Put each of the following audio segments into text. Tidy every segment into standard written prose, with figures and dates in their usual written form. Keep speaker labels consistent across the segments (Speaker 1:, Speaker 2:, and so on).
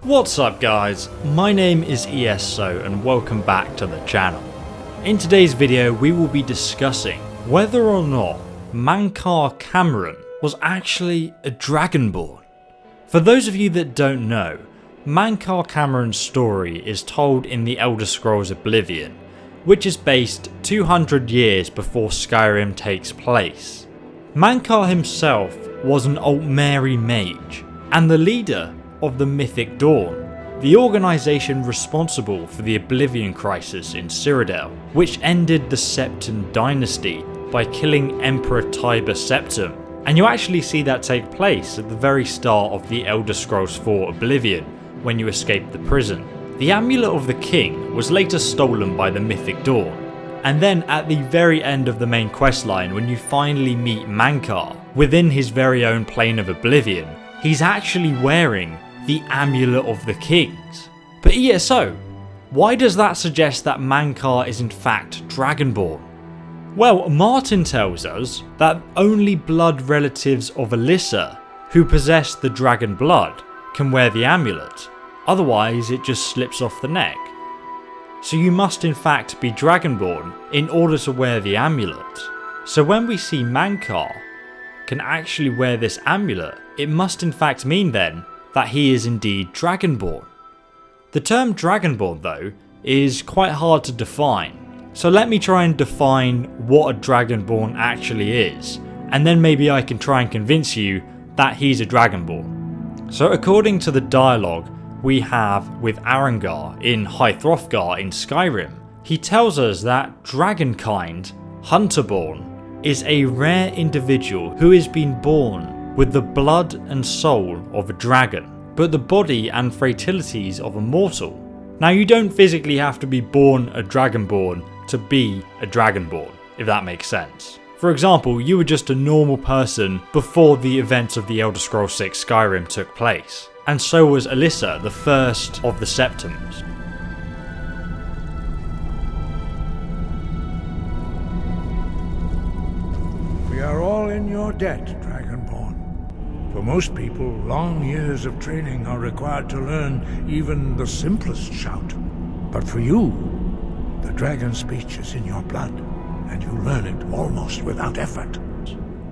Speaker 1: What's up guys, my name is ESO and welcome back to the channel. In today's video we will be discussing whether or not Mankar Cameron was actually a Dragonborn. For those of you that don't know, Mankar Cameron's story is told in the Elder Scrolls Oblivion, which is based 200 years before Skyrim takes place. Mankar himself was an Altmeri mage and the leader of the Mythic Dawn, the organisation responsible for the Oblivion crisis in Cyrodiil, which ended the Septon dynasty by killing Emperor Tiber Septim. And you actually see that take place at the very start of the Elder Scrolls IV Oblivion, when you escape the prison. The Amulet of the King was later stolen by the Mythic Dawn, and then at the very end of the main questline, when you finally meet Mankar within his very own plane of Oblivion, he's actually wearing the Amulet of the Kings. But ESO, why does that suggest that Mankar is in fact Dragonborn? Well, Martin tells us that only blood relatives of Alyssa who possess the dragon blood can wear the amulet, otherwise it just slips off the neck. So you must in fact be Dragonborn in order to wear the amulet. So when we see Mankar can actually wear this amulet, it must in fact mean then that he is indeed Dragonborn. The term Dragonborn though is quite hard to define, so let me try and define what a Dragonborn actually is, and then maybe I can try and convince you that he's a Dragonborn. So according to the dialogue we have with Arangar in High Hrothgar in Skyrim, he tells us that Dragonkind, Hunterborn, is a rare individual who has been born with the blood and soul of a dragon, but the body and frailties of a mortal. Now you don't physically have to be born a Dragonborn to be a Dragonborn, if that makes sense. For example, you were just a normal person before the events of the Elder Scrolls VI Skyrim took place, and so was Alyssa, the first of the Septons.
Speaker 2: We are all in your debt, Dragonborn. For most people, long years of training are required to learn even the simplest shout. But for you, the dragon speech is in your blood, and you learn it almost without effort.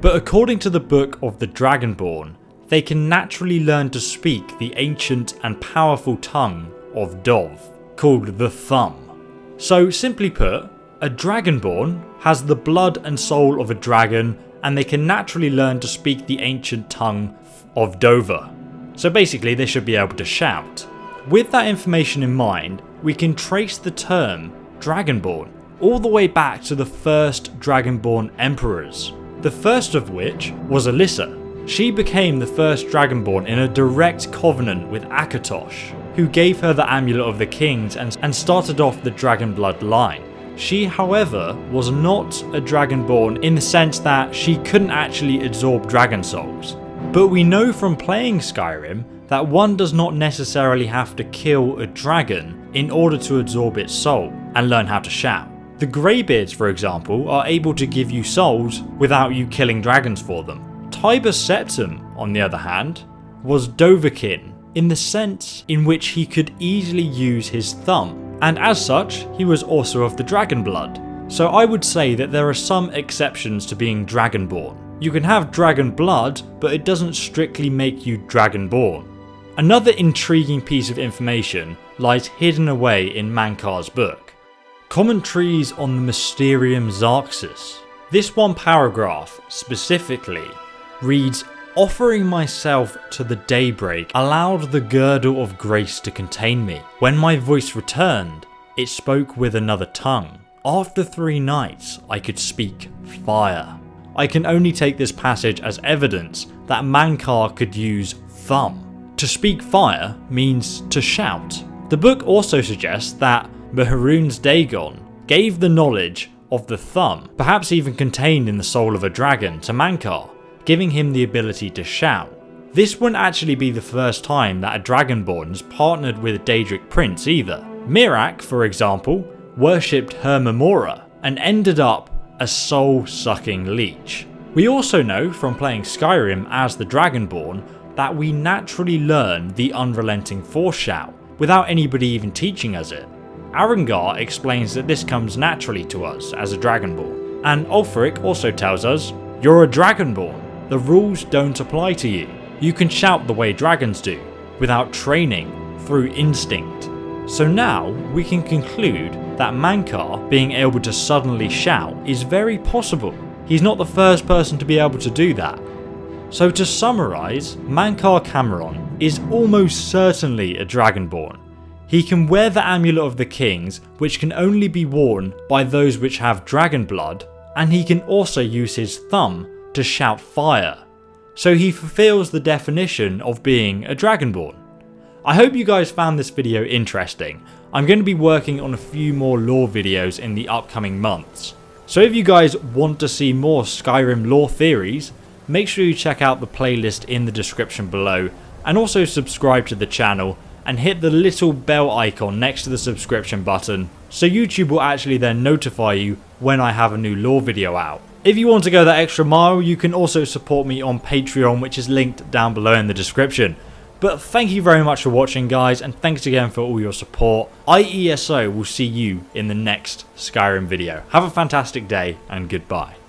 Speaker 1: But according to the book of the Dragonborn, they can naturally learn to speak the ancient and powerful tongue of Dov, called the Thumb. So simply put, a Dragonborn has the blood and soul of a dragon, and they can naturally learn to speak the ancient tongue of Dover. So basically they should be able to shout. With that information in mind, we can trace the term Dragonborn all the way back to the first Dragonborn emperors, the first of which was Alyssa. She became the first Dragonborn in a direct covenant with Akatosh, who gave her the Amulet of the Kings and started off the dragon blood line. She, however, was not a Dragonborn in the sense that she couldn't actually absorb dragon souls. But we know from playing Skyrim that one does not necessarily have to kill a dragon in order to absorb its soul and learn how to shout. The Greybeards, for example, are able to give you souls without you killing dragons for them. Tiber Septim, on the other hand, was Dovahkiin in the sense in which he could easily use his thumb, and as such, he was also of the dragon blood. So I would say that there are some exceptions to being Dragonborn. You can have dragon blood, but it doesn't strictly make you Dragonborn. Another intriguing piece of information lies hidden away in Mankar's book. Commentaries on the Mysterium Xarxus. This one paragraph, specifically, reads, "Offering myself to the daybreak allowed the girdle of grace to contain me. When my voice returned, it spoke with another tongue. After 3 nights, I could speak fire." I can only take this passage as evidence that Mankar could use thumb. To speak fire means to shout. The book also suggests that Mehrunes Dagon gave the knowledge of the thumb, perhaps even contained in the soul of a dragon, to Mankar, giving him the ability to shout. This wouldn't actually be the first time that a Dragonborn has partnered with a Daedric prince either. Miraak, for example, worshipped Hermamora and ended up a soul-sucking leech. We also know from playing Skyrim as the Dragonborn that we naturally learn the unrelenting force shout without anybody even teaching us it. Arengar explains that this comes naturally to us as a Dragonborn, and Ulfric also tells us, "You're a Dragonborn, the rules don't apply to you. You can shout the way dragons do, without training, through instinct." So now we can conclude that Mankar being able to suddenly shout is very possible. He's not the first person to be able to do that. So to summarise, Mankar Cameron is almost certainly a Dragonborn. He can wear the Amulet of the Kings, which can only be worn by those which have dragon blood, and he can also use his thumb to shout fire. So he fulfills the definition of being a Dragonborn. I hope you guys found this video interesting. I'm going to be working on a few more lore videos in the upcoming months. So if you guys want to see more Skyrim lore theories, make sure you check out the playlist in the description below, and also subscribe to the channel and hit the little bell icon next to the subscription button so YouTube will actually then notify you when I have a new lore video out. If you want to go that extra mile, you can also support me on Patreon, which is linked down below in the description. But thank you very much for watching, guys, and thanks again for all your support. ESO will see you in the next Skyrim video. Have a fantastic day and goodbye.